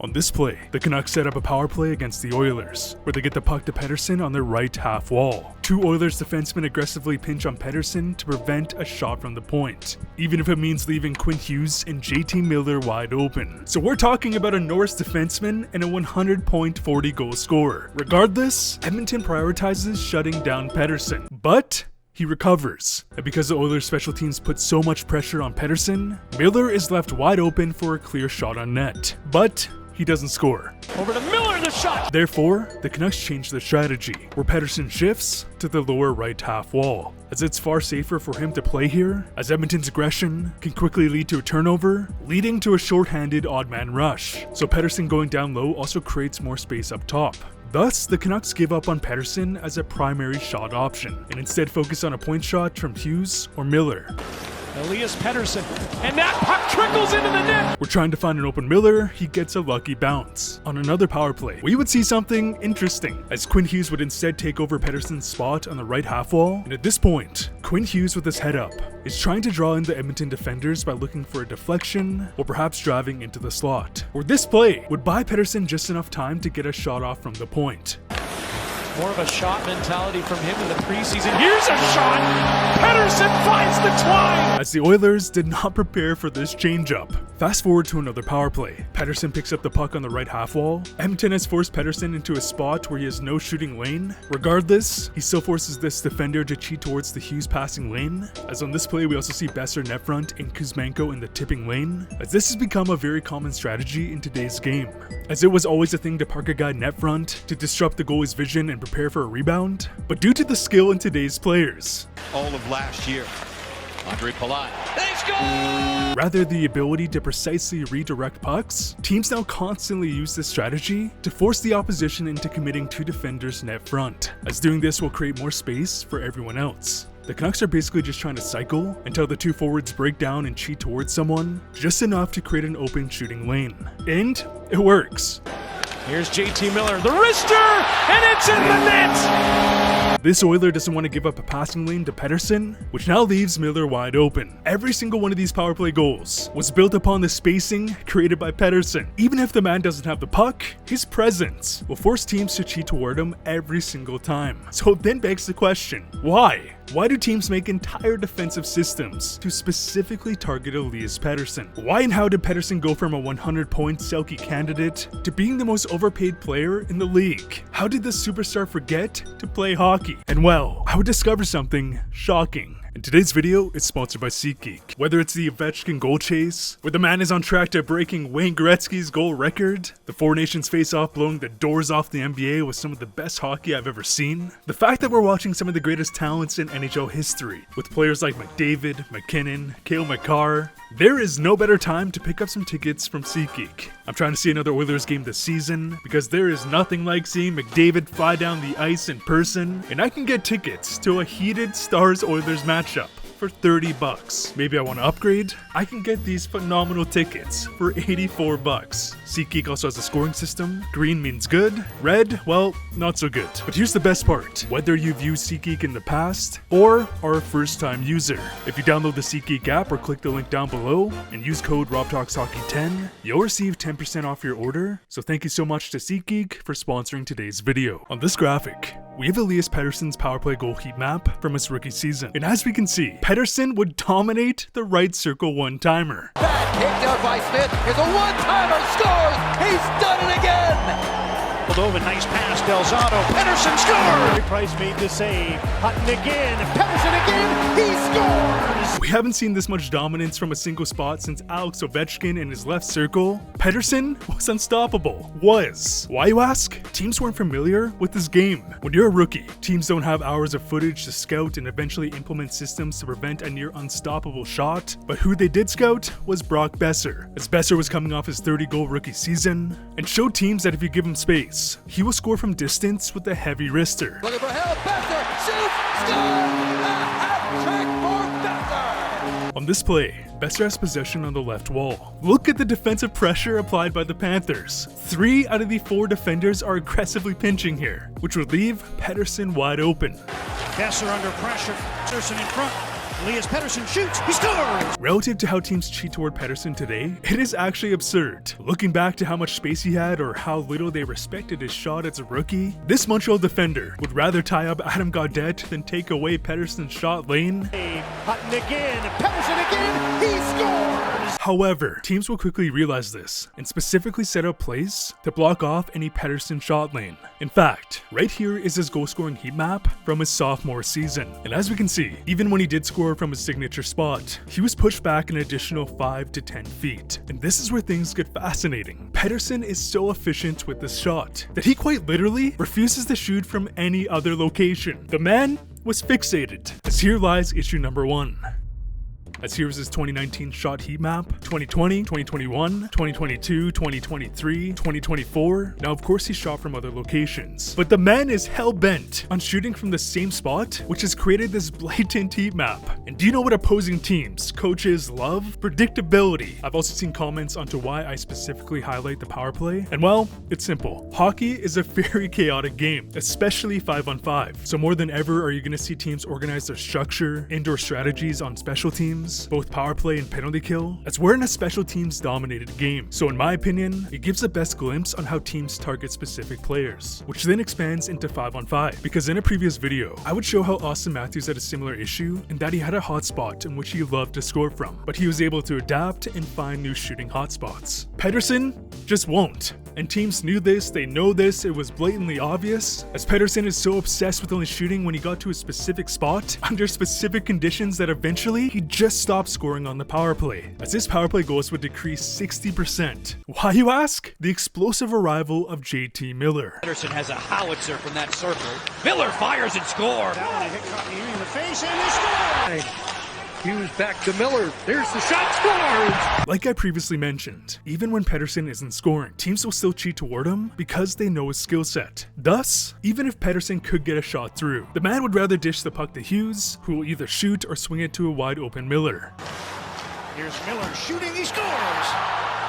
On this play, the Canucks set up a power play against the Oilers, where they get the puck to Pettersson on their right half wall. Two Oilers defensemen aggressively pinch on Pettersson to prevent a shot from the point, even if it means leaving Quinn Hughes and JT Miller wide open. So we're talking about a Norris defenseman and a 100-point 40-goal scorer. Regardless, Edmonton prioritizes shutting down Pettersson, but he recovers, and because the Oilers' special teams put so much pressure on Pettersson, Miller is left wide open for a clear shot on net, but he doesn't score. Over to Miller, the shot! Therefore, the Canucks change their strategy, where Pettersson shifts to the lower right half wall, as it's far safer for him to play here, as Edmonton's aggression can quickly lead to a turnover, leading to a short-handed odd man rush. So Pettersson going down low also creates more space up top. Thus, the Canucks give up on Pettersson as a primary shot option, and instead focus on a point shot from Hughes or Miller. Elias Pettersson, and that puck trickles into the net! We're trying to find an open Miller, he gets a lucky bounce. On another power play, we would see something interesting, as Quinn Hughes would instead take over Pettersson's spot on the right half wall, and at this point, Quinn Hughes with his head up is trying to draw in the Edmonton defenders by looking for a deflection, or perhaps driving into the slot. Or this play would buy Pettersson just enough time to get a shot off from the point. More of a shot mentality from him in the preseason. Here's a shot! Pettersson finds the twine! As the Oilers did not prepare for this changeup. Fast forward to another power play. Pettersson picks up the puck on the right half wall. Edmonton has forced Pettersson into a spot where he has no shooting lane. Regardless, he still forces this defender to cheat towards the Hughes passing lane. As on this play, we also see Boeser net front and Kuzmenko in the tipping lane. As this has become a very common strategy in today's game, as it was always a thing to park a guy net front to disrupt the goalie's vision and prepare for a rebound. But due to the skill in today's players, all of last year, Andre Palat, they score! Rather the ability to precisely redirect pucks, teams now constantly use this strategy to force the opposition into committing two defenders net front, as doing this will create more space for everyone else. The Canucks are basically just trying to cycle until the two forwards break down and cheat towards someone, just enough to create an open shooting lane. And it works. Here's JT Miller, the wrister, and it's in the net! This Oiler doesn't want to give up a passing lane to Pettersson, which now leaves Miller wide open. Every single one of these power play goals was built upon the spacing created by Pettersson. Even if the man doesn't have the puck, his presence will force teams to cheat toward him every single time. So it then begs the question, why? Why do teams make entire defensive systems to specifically target Elias Pettersson? Why and how did Pettersson go from a 100-point Selke candidate to being the most overpaid player in the league? How did the superstar forget to play hockey? And well, I would discover something shocking. And today's video is sponsored by SeatGeek. Whether it's the Ovechkin goal chase, where the man is on track to breaking Wayne Gretzky's goal record, the Four Nations face-off blowing the doors off the NBA with some of the best hockey I've ever seen, the fact that we're watching some of the greatest talents in NHL history, with players like McDavid, McKinnon, Cale Makar, there is no better time to pick up some tickets from SeatGeek. I'm trying to see another Oilers game this season, because there is nothing like seeing McDavid fly down the ice in person, and I can get tickets to a heated Stars-Oilers matchup for $30. Maybe I want to upgrade? I can get these phenomenal tickets for $84. SeatGeek also has a scoring system. Green means good, red, well, not so good. But here's the best part. Whether you've used SeatGeek in the past or are a first-time user, if you download the SeatGeek app or click the link down below and use code RobTalksHockey10, you'll receive 10% off your order. So thank you so much to SeatGeek for sponsoring today's video. On this graphic, we have Elias Pettersson's power play goal heat map from his rookie season. And as we can see, Pettersson would dominate the right circle one-timer. That kicked out by Smith is a one-timer, scores! He's done it again! Moldova, nice pass, Delzato, Pettersson scores! Price made the save, Hutton again, Pettersson again, he scores! We haven't seen this much dominance from a single spot since Alex Ovechkin in his left circle. Pettersson was unstoppable. Why, you ask? Teams weren't familiar with this game. When you're a rookie, teams don't have hours of footage to scout and eventually implement systems to prevent a near unstoppable shot. But who they did scout was Brock Boeser, as Boeser was coming off his 30-goal rookie season, and showed teams that if you give him space, he will score from distance with a heavy wrister. Looking for help, Boeser, shoot, score! A hat-trick for Boeser! On this play, Boeser has possession on the left wall. Look at the defensive pressure applied by the Panthers. 3 out of the 4 defenders are aggressively pinching here, which would leave Pettersson wide open. Boeser under pressure, Pettersson in front, Elias Pettersson shoots, he scores! Relative to how teams cheat toward Pettersson today, it is actually absurd. Looking back to how much space he had or how little they respected his shot as a rookie, this Montreal defender would rather tie up Adam Gaudette than take away Pettersson's shot lane. Hutton again, Pettersson again, he scores! However, teams will quickly realize this and specifically set up plays to block off any Pettersson shot lane. In fact, right here is his goal scoring heat map from his sophomore season. And as we can see, even when he did score from his signature spot, he was pushed back an additional 5 to 10 feet. And this is where things get fascinating. Pettersson is so efficient with this shot that he quite literally refuses to shoot from any other location. The man was fixated. As here lies issue number 1. As here's his 2019 shot heat map, 2020, 2021, 2022, 2023, 2024. Now of course he shot from other locations, but the man is hell-bent on shooting from the same spot, which has created this blatant heat map. And do you know what opposing teams, coaches love? Predictability. I've also seen comments onto why I specifically highlight the power play, and well, it's simple. Hockey is a very chaotic game, especially 5-on-5. So more than ever are you going to see teams organize their structure, indoor strategies on special teams, both power play and penalty kill, as we're in a special teams dominated game. So in my opinion, it gives the best glimpse on how teams target specific players, which then expands into 5-on-5. Because in a previous video, I would show how Austin Matthews had a similar issue in that he had a hotspot in which he loved to score from, but he was able to adapt and find new shooting hotspots. Pettersson just won't. And teams knew this, they know this, it was blatantly obvious, as Pettersson is so obsessed with only shooting when he got to a specific spot, under specific conditions, that eventually he just stopped scoring on the power play, as his power play goals would decrease 60%. Why, you ask? The explosive arrival of JT Miller. Pettersson has a howitzer from that circle. Miller fires and scores. That one hit Cotton in the face and he scores! Hughes back to Miller. There's the shot, scores! Like I previously mentioned, even when Pettersson isn't scoring, teams will still cheat toward him because they know his skill set. Thus, even if Pettersson could get a shot through, the man would rather dish the puck to Hughes, who will either shoot or swing it to a wide open Miller. Here's Miller shooting, he scores!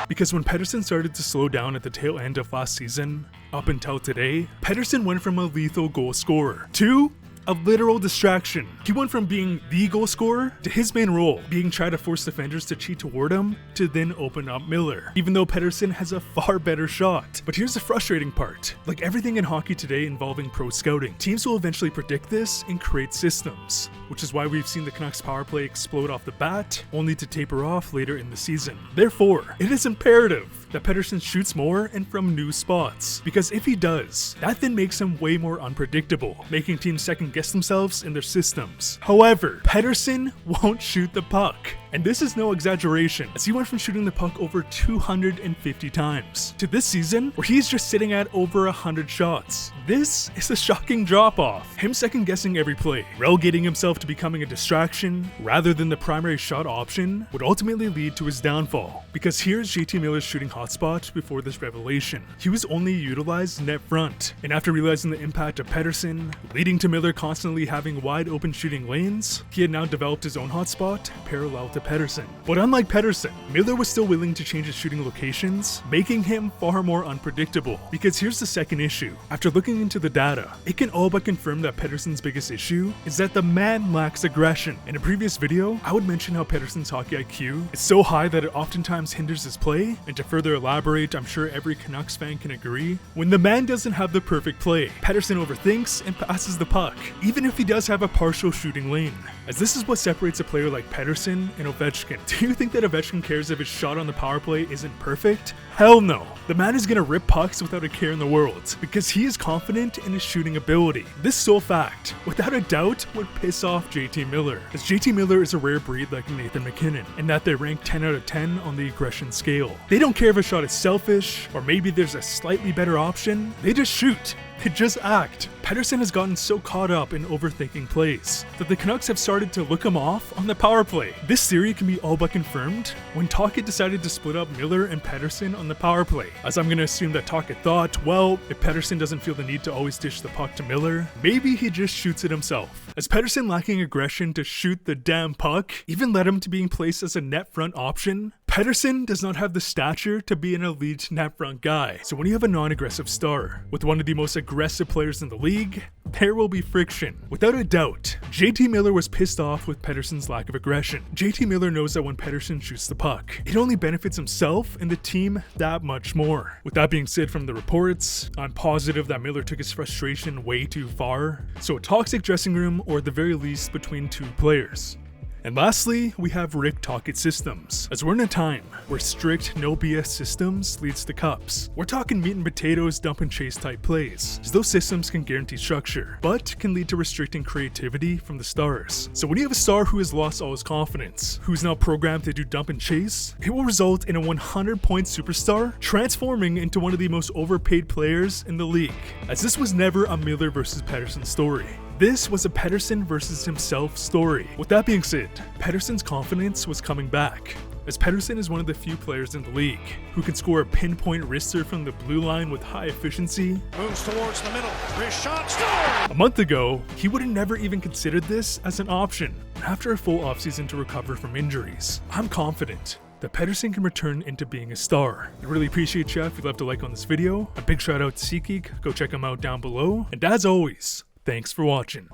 Because when Pettersson started to slow down at the tail end of last season, up until today, Pettersson went from a lethal goal scorer to a literal distraction. He went from being the goal scorer to his main role being try to force defenders to cheat toward him to then open up Miller, even though Pettersson has a far better shot. But here's the frustrating part. Like everything in hockey today involving pro scouting, teams will eventually predict this and create systems, which is why we've seen the Canucks power play explode off the bat, only to taper off later in the season. Therefore, it is imperative that Pettersson shoots more and from new spots, because if he does, that then makes him way more unpredictable, making teams second guess themselves in their systems. However, Pettersson won't shoot the puck. And this is no exaggeration, as he went from shooting the puck over 250 times to this season where he's just sitting at over 100 shots. This is a shocking drop-off. Him second-guessing every play, relegating himself to becoming a distraction rather than the primary shot option, would ultimately lead to his downfall. Because here's JT Miller's shooting hotspot before this revelation. He was only utilized net front, and after realizing the impact of Pettersson, leading to Miller constantly having wide open shooting lanes, he had now developed his own hotspot parallel to Pettersson. But unlike Pettersson, Miller was still willing to change his shooting locations, making him far more unpredictable. Because here's the second issue. After looking into the data, it can all but confirm that Pettersson's biggest issue is that the man lacks aggression. In a previous video, I would mention how Pettersson's hockey IQ is so high that it oftentimes hinders his play, and to further elaborate, I'm sure every Canucks fan can agree, when the man doesn't have the perfect play, Pettersson overthinks and passes the puck, even if he does have a partial shooting lane. As this is what separates a player like Pettersson and Ovechkin. Do you think that Ovechkin cares if his shot on the power play isn't perfect? Hell no. The man is gonna rip pucks without a care in the world, because he is confident in his shooting ability. This sole fact, without a doubt, would piss off JT Miller, as JT Miller is a rare breed like Nathan MacKinnon, in that they rank 10 out of 10 on the aggression scale. They don't care if a shot is selfish, or maybe there's a slightly better option, they just shoot. They just act. Pettersson has gotten so caught up in overthinking plays that the Canucks have started to look him off on the power play. This theory can be all but confirmed when Tocchet decided to split up Miller and Pettersson on the power play, as I'm going to assume that Tocchet thought, well, if Pettersson doesn't feel the need to always dish the puck to Miller, maybe he just shoots it himself. As Pettersson lacking aggression to shoot the damn puck even led him to being placed as a net front option, Pettersson does not have the stature to be an elite net front guy, so when you have a non-aggressive star with one of the most aggressive players in the league, there will be friction. Without a doubt, JT Miller was pissed off with Pettersson's lack of aggression. JT Miller knows that when Pettersson shoots the puck, it only benefits himself and the team that much more. With that being said, from the reports, I'm positive that Miller took his frustration way too far, so a toxic dressing room, or at the very least between two players. And lastly, we have Rick Tocchet systems, as we're in a time where strict no BS systems leads to cups. We're talking meat and potatoes, dump and chase type plays, as those systems can guarantee structure, but can lead to restricting creativity from the stars. So when you have a star who has lost all his confidence, who's now programmed to do dump and chase, it will result in a 100-point superstar transforming into one of the most overpaid players in the league, as this was never a Miller versus Pettersson story. This was a Pettersson versus himself story. With that being said, Pettersson's confidence was coming back, as Pettersson is one of the few players in the league who can score a pinpoint wrister from the blue line with high efficiency. Moves towards the middle. Wrist shot. Score! A month ago, he would have never even considered this as an option. After a full offseason to recover from injuries, I'm confident that Pettersson can return into being a star. I really appreciate you if you left a like on this video. A big shout out to SeatGeek, go check him out down below. And as always, thanks for watching.